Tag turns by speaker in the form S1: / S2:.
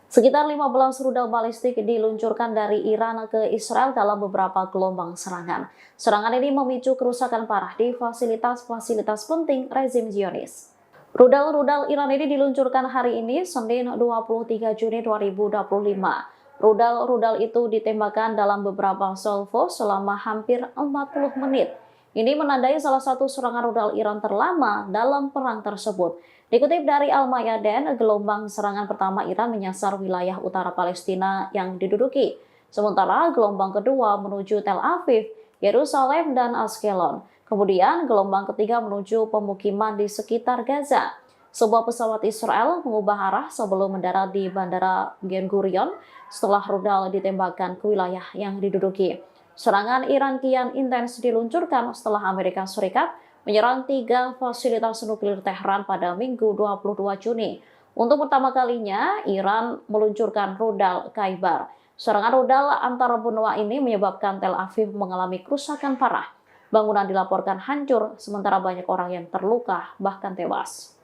S1: Sekitar 15 rudal balistik diluncurkan dari Iran ke Israel dalam beberapa gelombang serangan. Serangan ini memicu kerusakan parah di fasilitas-fasilitas penting rezim Zionis. Rudal-rudal Iran ini diluncurkan hari ini, Senin 23 Juni 2025. Rudal-rudal itu ditembakkan dalam beberapa salvo selama hampir 40 menit. Ini menandai salah satu serangan rudal Iran terlama dalam perang tersebut. Dikutip dari Al-Mayadin, gelombang serangan pertama Iran menyasar wilayah utara Palestina yang diduduki. Sementara gelombang kedua menuju Tel Aviv, Yerusalem, dan Ashkelon. Kemudian gelombang ketiga menuju pemukiman di sekitar Gaza. Sebuah pesawat Israel mengubah arah sebelum mendarat di Bandara Ben Gurion setelah rudal ditembakkan ke wilayah yang diduduki. Serangan Iran kian intens diluncurkan setelah Amerika Serikat menyerang 3 fasilitas nuklir Tehran pada Minggu 22 Juni. Untuk pertama kalinya, Iran meluncurkan rudal Khaibar. Serangan rudal antara benua ini menyebabkan Tel Aviv mengalami kerusakan parah. Bangunan dilaporkan hancur, sementara banyak orang yang terluka bahkan tewas.